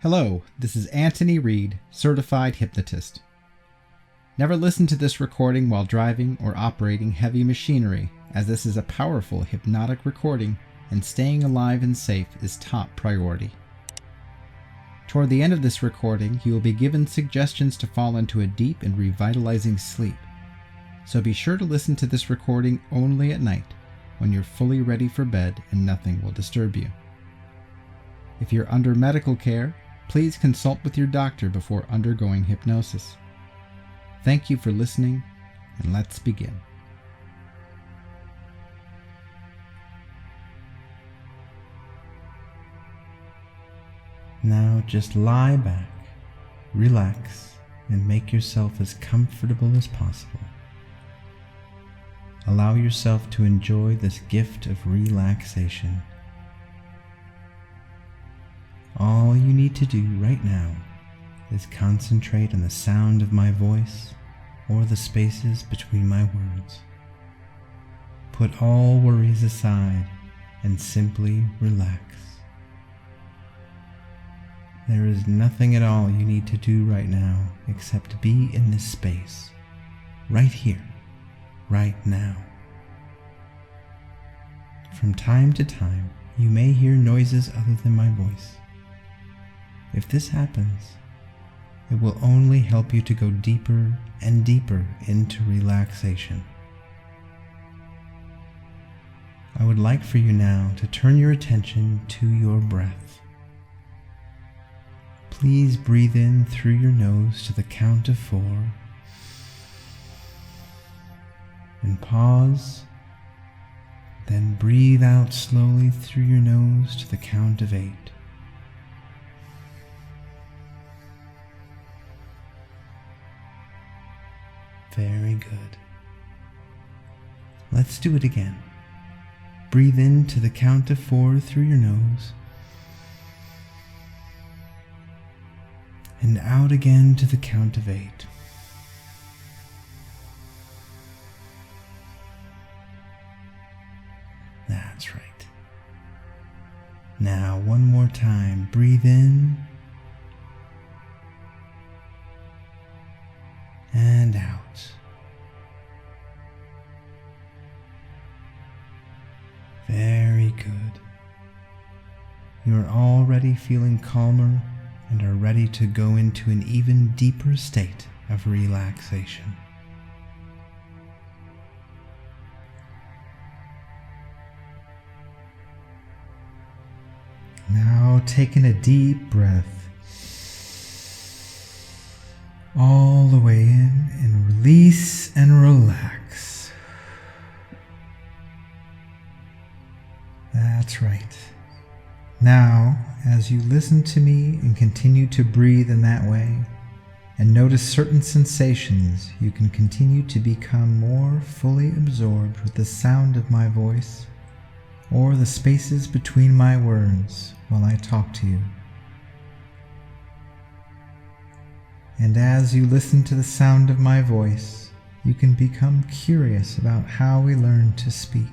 Hello, this is Anthony Reed, certified hypnotist. Never listen to this recording while driving or operating heavy machinery, as this is a powerful hypnotic recording and staying alive and safe is top priority. Toward the end of this recording, you will be given suggestions to fall into a deep and revitalizing sleep. So be sure to listen to this recording only at night, when you're fully ready for bed and nothing will disturb you. If you're under medical care, please consult with your doctor before undergoing hypnosis. Thank you for listening, and let's begin. Now just lie back, relax, and make yourself as comfortable as possible. Allow yourself to enjoy this gift of relaxation. All you need to do right now is concentrate on the sound of my voice or the spaces between my words. Put all worries aside and simply relax. There is nothing at all you need to do right now except be in this space, right here, right now. From time to time, you may hear noises other than my voice. If this happens, it will only help you to go deeper and deeper into relaxation. I would like for you now to turn your attention to your breath. Please breathe in through your nose to the count of 4 and pause. Then breathe out slowly through your nose to the count of 8. Very good. Let's do it again. Breathe in to the count of 4 through your nose, and out again to the count of 8. That's right. Now one more time. Breathe in and out. Very good. You are already feeling calmer and are ready to go into an even deeper state of relaxation. Now take in a deep breath all the way in and release and relax. That's right. Now, as you listen to me and continue to breathe in that way, and notice certain sensations, you can continue to become more fully absorbed with the sound of my voice or the spaces between my words while I talk to you. And as you listen to the sound of my voice, you can become curious about how we learn to speak.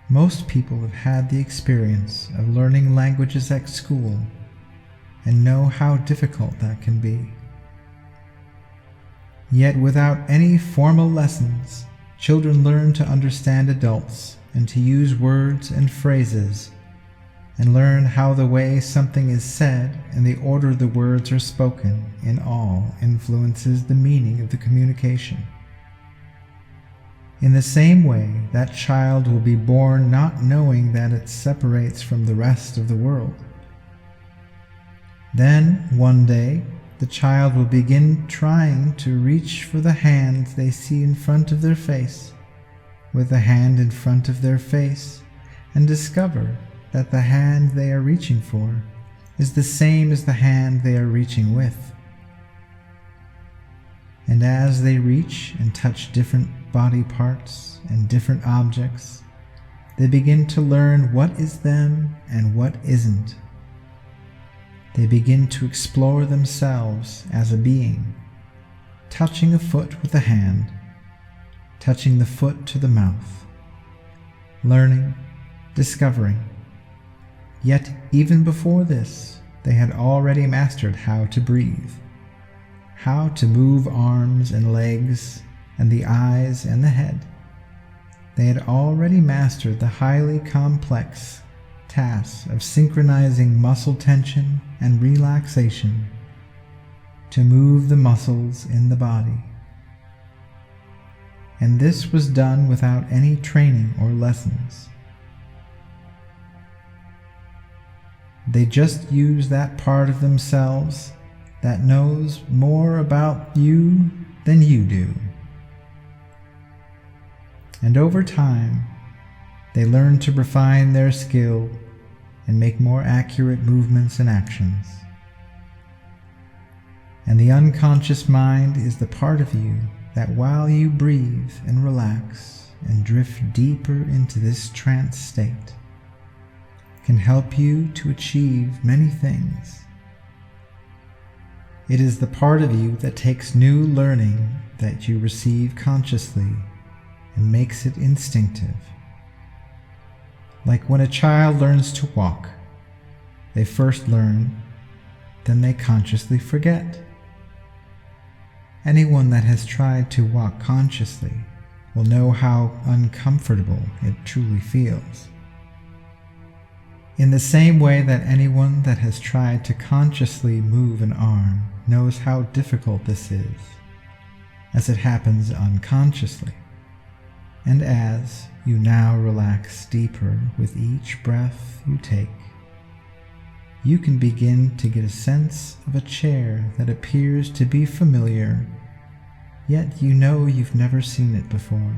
Most people have had the experience of learning languages at school and know how difficult that can be. Yet without any formal lessons, children learn to understand adults and to use words and phrases, and learn how the way something is said and the order the words are spoken in all influences the meaning of the communication. In the same way, that child will be born not knowing that it separates from the rest of the world. Then, one day, the child will begin trying to reach for the hand they see in front of their face, with the hand in front of their face, and discover that the hand they are reaching for is the same as the hand they are reaching with. And as they reach and touch different body parts and different objects, they begin to learn what is them and what isn't. They begin to explore themselves as a being, touching a foot with a hand, touching the foot to the mouth, learning, discovering, Yet even before this, they had already mastered how to breathe, how to move arms and legs and the eyes and the head. They had already mastered the highly complex task of synchronizing muscle tension and relaxation to move the muscles in the body. And this was done without any training or lessons. They just use that part of themselves that knows more about you than you do. And over time, they learn to refine their skill and make more accurate movements and actions. And the unconscious mind is the part of you that while you breathe and relax and drift deeper into this trance state, can help you to achieve many things. It is the part of you that takes new learning that you receive consciously and makes it instinctive. Like when a child learns to walk, they first learn, then they consciously forget. Anyone that has tried to walk consciously will know how uncomfortable it truly feels. In the same way that anyone that has tried to consciously move an arm knows how difficult this is, as it happens unconsciously, and as you now relax deeper with each breath you take, you can begin to get a sense of a chair that appears to be familiar, yet you know you've never seen it before.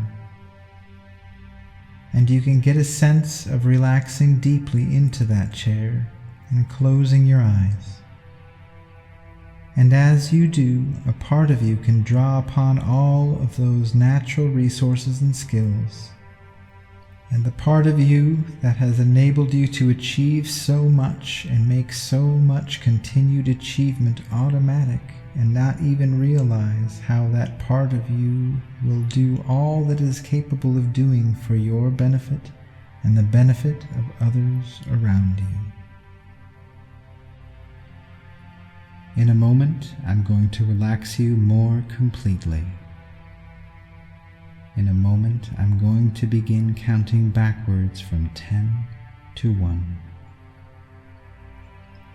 And you can get a sense of relaxing deeply into that chair and closing your eyes. And as you do, a part of you can draw upon all of those natural resources and skills. And the part of you that has enabled you to achieve so much and make so much continued achievement automatic and not even realize how that part of you will do all that it is capable of doing for your benefit and the benefit of others around you. In a moment, I'm going to relax you more completely. In a moment, I'm going to begin counting backwards from 10 to 1.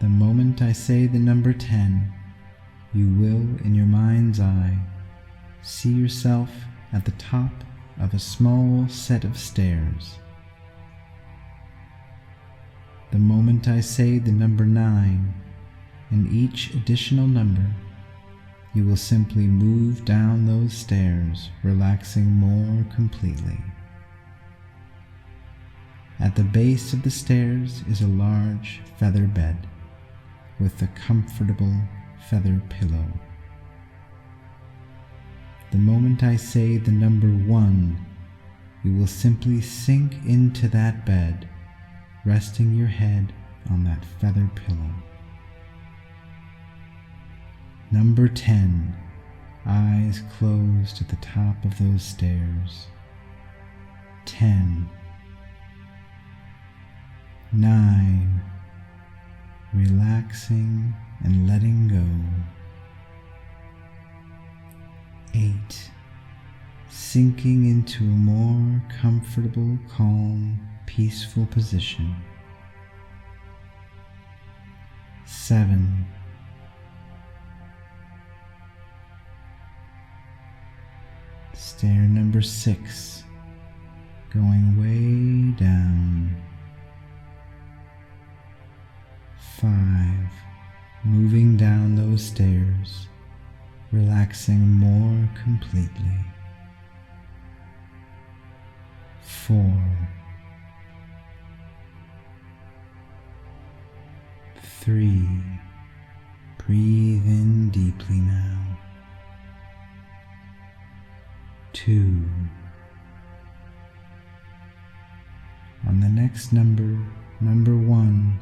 The moment I say the number 10, you will, in your mind's eye, see yourself at the top of a small set of stairs. The moment I say the number 9, and each additional number, you will simply move down those stairs, relaxing more completely. At the base of the stairs is a large feather bed with a comfortable feather pillow. The moment I say the number 1, you will simply sink into that bed, resting your head on that feather pillow. Number 10, eyes closed at the top of those stairs. 10, 9, relaxing and letting go. 8, sinking into a more comfortable, calm, peaceful position. 7, stair number 6, going way down. 5, moving down those stairs, relaxing more completely. 4, 3, breathe in deeply now. 2, on the next number, number 1,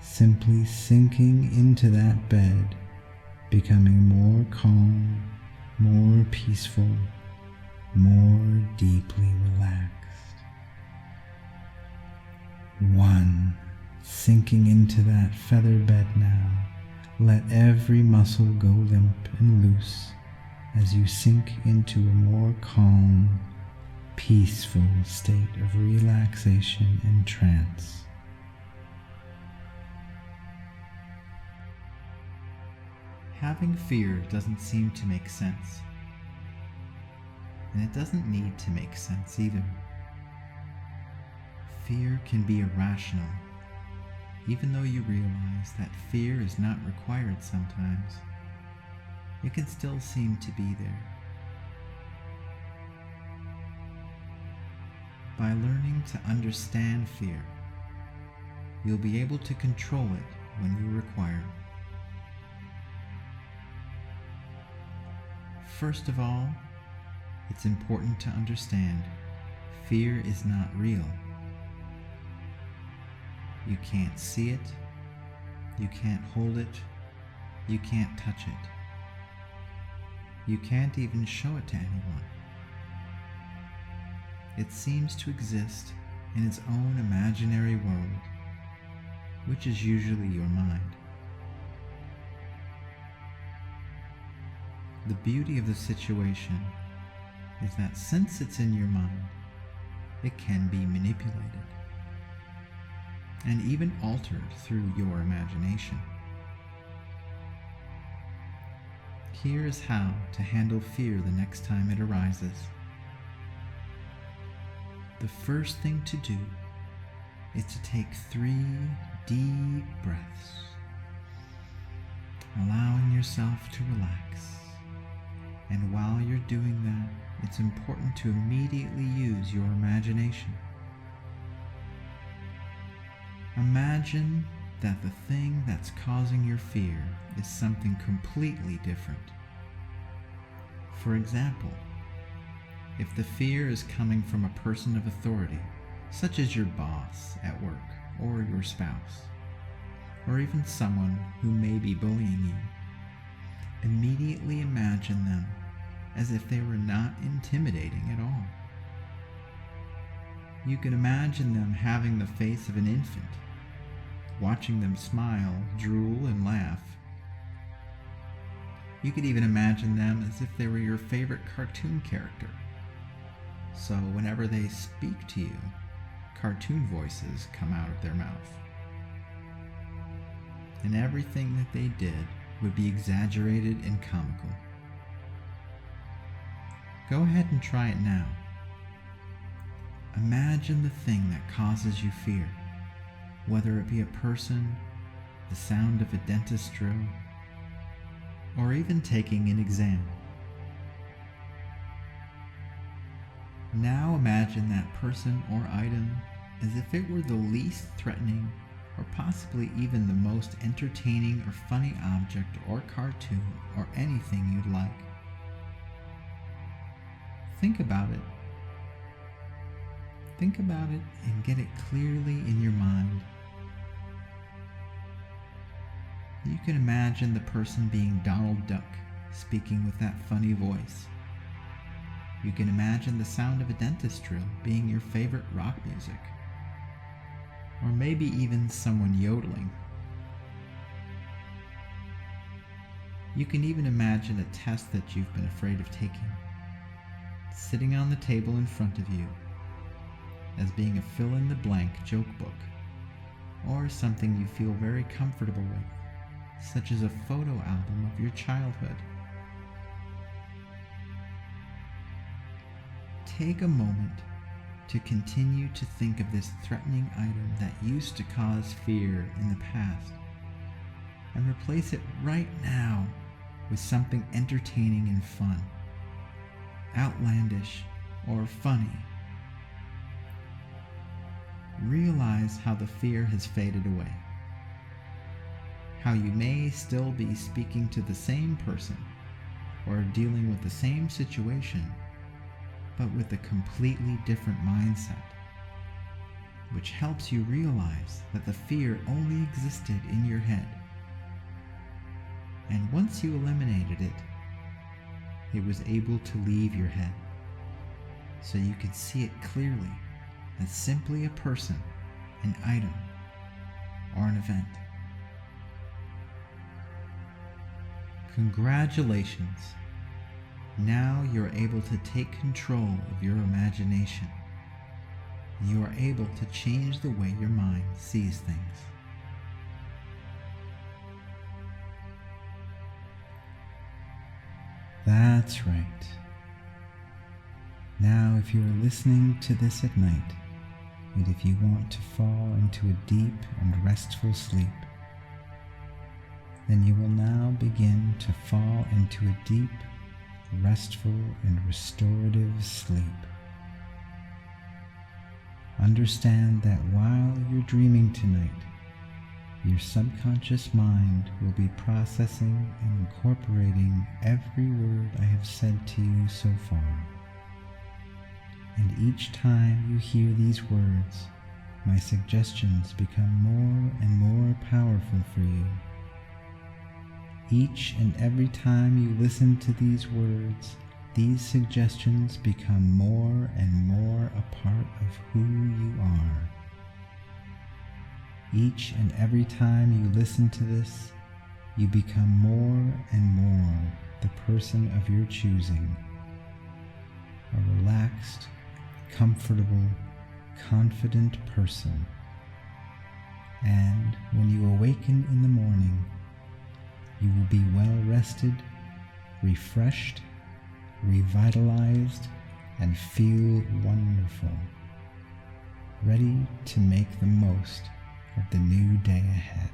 simply sinking into that bed, becoming more calm, more peaceful, more deeply relaxed. 1, Sinking into that feather bed now, let every muscle go limp and loose as you sink into a more calm, peaceful state of relaxation and trance. Having fear doesn't seem to make sense, and it doesn't need to make sense either. Fear can be irrational, even though you realize that fear is not required sometimes. It can still seem to be there. By learning to understand fear, you'll be able to control it when you require. First of all, it's important to understand fear is not real. You can't see it, you can't hold it, you can't touch it. You can't even show it to anyone. It seems to exist in its own imaginary world, which is usually your mind. The beauty of the situation is that since it's in your mind, it can be manipulated and even altered through your imagination. Here is how to handle fear the next time it arises. The first thing to do is to take 3 deep breaths, allowing yourself to relax. And while you're doing that, it's important to immediately use your imagination. Imagine that the thing that's causing your fear is something completely different. For example, if the fear is coming from a person of authority, such as your boss at work or your spouse, or even someone who may be bullying you, immediately imagine them as if they were not intimidating at all. You can imagine them having the face of an infant, watching them smile, drool, and laugh. You could even imagine them as if they were your favorite cartoon character. So whenever they speak to you, cartoon voices come out of their mouth. And everything that they did would be exaggerated and comical. Go ahead and try it now. Imagine the thing that causes you fear, whether it be a person, the sound of a dentist drill, or even taking an exam. Now imagine that person or item as if it were the least threatening or possibly even the most entertaining or funny object or cartoon or anything you'd like. Think about it. Think about it and get it clearly in your mind. You can imagine the person being Donald Duck, speaking with that funny voice. You can imagine the sound of a dentist drill being your favorite rock music. Or maybe even someone yodeling. You can even imagine a test that you've been afraid of taking, sitting on the table in front of you, as being a fill-in-the-blank joke book, or something you feel very comfortable with, such as a photo album of your childhood. Take a moment to continue to think of this threatening item that used to cause fear in the past, and replace it right now with something entertaining and fun, outlandish, or funny. Realize how the fear has faded away, how you may still be speaking to the same person or dealing with the same situation, but with a completely different mindset, which helps you realize that the fear only existed in your head. And once you eliminated it, it was able to leave your head, so you could see it clearly as simply a person, an item, or an event. Congratulations! Now you're able to take control of your imagination. You are able to change the way your mind sees things. That's right. Now, if you are listening to this at night, and if you want to fall into a deep and restful sleep, then you will now begin to fall into a deep, restful, and restorative sleep. Understand that while you're dreaming tonight, your subconscious mind will be processing and incorporating every word I have said to you so far. And each time you hear these words, my suggestions become more and more powerful for you. Each and every time you listen to these words, these suggestions become more and more a part of who you are. Each and every time you listen to this, you become more and more the person of your choosing. A relaxed, comfortable, confident person. And when you awaken in the morning, you will be well rested, refreshed, revitalized, and feel wonderful, ready to make the most of the new day ahead.